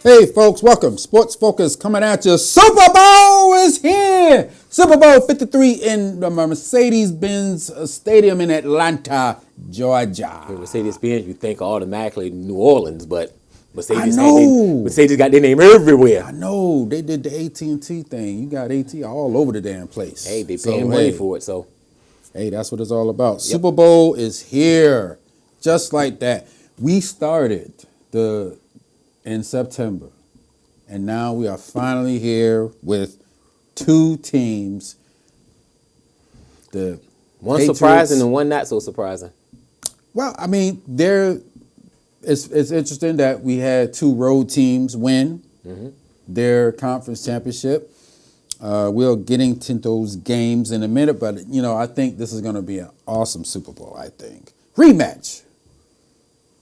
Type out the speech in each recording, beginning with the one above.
Hey folks, welcome. Sports Focus coming at you. Super Bowl is here. Super Bowl 53 in the Mercedes-Benz Stadium in Atlanta, Georgia. Mercedes-Benz, you think automatically New Orleans, but Mercedes got their name everywhere. I know. They did the AT&T thing. You got AT all over the damn place. Hey, they paying money for it, so. Hey, that's what it's all about. Yep. Super Bowl is here. Just like that. We started in September, and now we are finally here with two teams. The one Patriots, surprising and one not so surprising. Well, I mean, it's interesting that we had two road teams win their conference championship. We'll get into those games in a minute, but I think this is going to be an awesome Super Bowl. I think rematch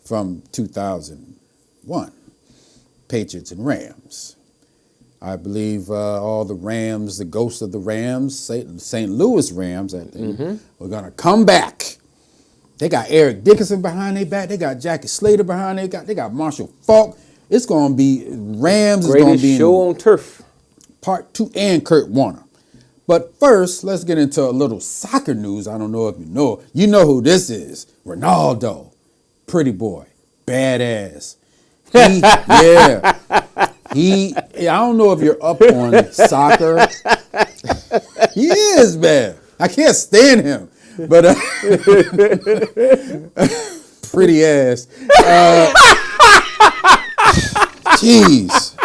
from 2001. Patriots and Rams. I believe all the Rams, the ghosts of the Rams, St. Louis Rams, I think, are going to come back. They got Eric Dickerson behind their back. They got Jackie Slater behind their back. They got Marshall Faulk. It's going to be Rams. Is going to be show on turf. Part 2 and Kurt Warner. But first, let's get into a little soccer news. I don't know if you know. You know who this is. Ronaldo. Pretty boy. Badass. I don't know if you're up on soccer. He is, man. I can't stand him. But pretty ass. Jeez.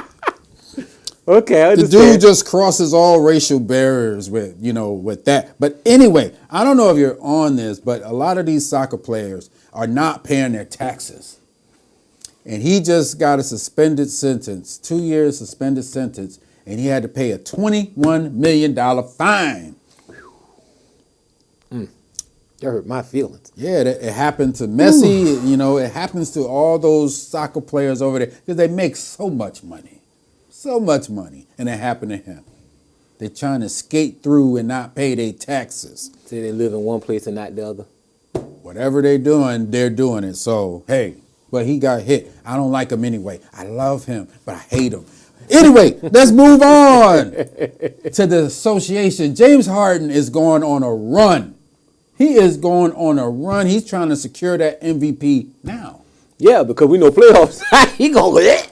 Okay, I understand. The dude just crosses all racial barriers with that. But anyway, I don't know if you're on this, but a lot of these soccer players are not paying their taxes. And he just got a suspended sentence, 2 years suspended sentence, and he had to pay a $21 million fine. That hurt my feelings. Yeah, it happened to Messi. It happens to all those soccer players over there because they make so much money, and it happened to him. They're trying to skate through and not pay their taxes. Say they live in one place and not the other. Whatever they're doing it. So, hey. But he got hit. I don't like him anyway. I love him, but I hate him. Anyway, let's move on to the association. James Harden is going on a run. He is going on a run. He's trying to secure that MVP now. Yeah, because we know playoffs. He going with it.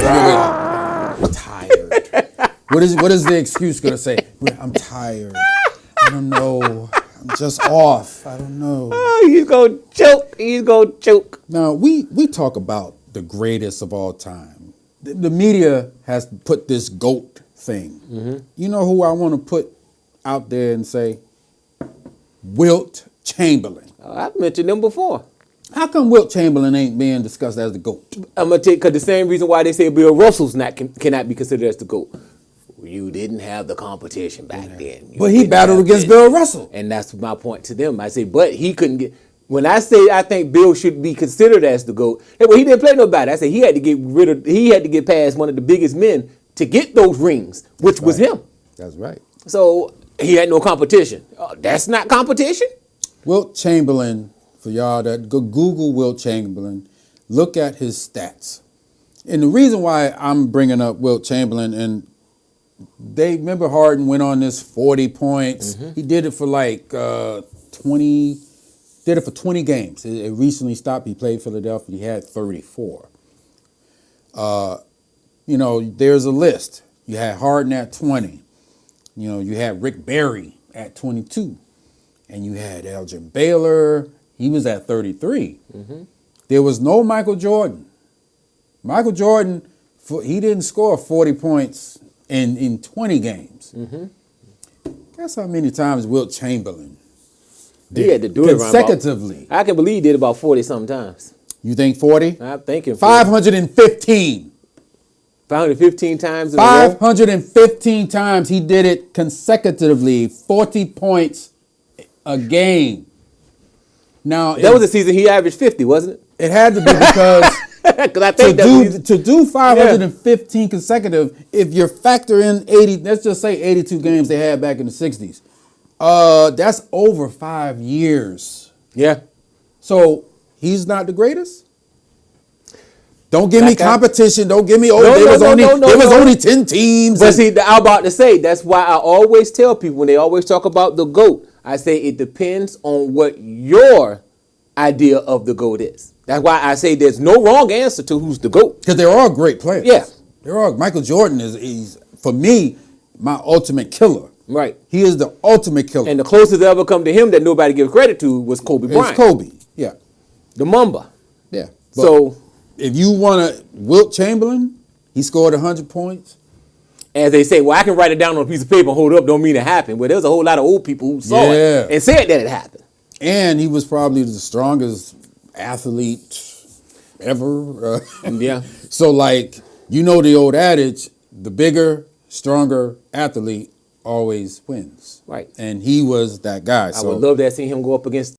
I'm tired. What is the excuse going to say? I'm tired. I don't know. I'm just off. I don't know. Oh, he's going to choke. Now, we talk about the greatest of all time. The media has put this GOAT thing. You know who I want to put out there and say? Wilt Chamberlain. I've mentioned him before. How come Wilt Chamberlain ain't being discussed as the GOAT? I'm going to tell you, because the same reason why they say Bill Russell's cannot be considered as the GOAT. You didn't have the competition back then. But he battled against Bill Russell. And that's my point to them. I say, but he couldn't get. When I say I think Bill should be considered as the GOAT, well, he didn't play nobody. I say he had to get past one of the biggest men to get those rings, which was him. That's right. So he had no competition. That's not competition. Wilt Chamberlain, for y'all that go Google Wilt Chamberlain, look at his stats. And the reason why I'm bringing up Wilt Chamberlain, and remember Harden went on this 40 points. He did it for like 20 games. It recently stopped. He played Philadelphia. He had 34. There's a list. You had Harden at 20. You had Rick Barry at 22. And you had Elgin Baylor. He was at 33. There was no Michael Jordan. Michael Jordan, he didn't score 40 points in 20 games. Guess how many times Wilt Chamberlain did he had to do it consecutively? I can believe he did about 40 sometimes. You think 40? I'm thinking 515. 515 times in 515 times he did it consecutively, 40 points a game. Now that was the season he averaged 50, wasn't it? It had to be because I think to do 515 consecutive, if you factor in 80, let's just say 82 games they had back in the 60s, that's over 5 years. Yeah. So he's not the greatest? Don't give me competition. Don't give me, there was only 10 teams. But see, I'm about to say, that's why I always tell people when they always talk about the GOAT, I say it depends on what your idea of the GOAT is. That's why I say there's no wrong answer to who's the GOAT. Because they're all great players. Yeah. Michael Jordan is, for me, my ultimate killer. Right. He is the ultimate killer. And the closest that ever come to him that nobody gives credit to was Kobe Bryant. It's Kobe. Yeah. The Mamba. Yeah. But so if you want to, Wilt Chamberlain, he scored 100 points. As they say, well, I can write it down on a piece of paper and hold it up, don't mean it happened. Well, there was a whole lot of old people who saw it and said that it happened. And he was probably the strongest athlete ever. Yeah. So, like, you know the old adage, the bigger, stronger athlete always wins. Right. And he was that guy. I would love to have seen him go up against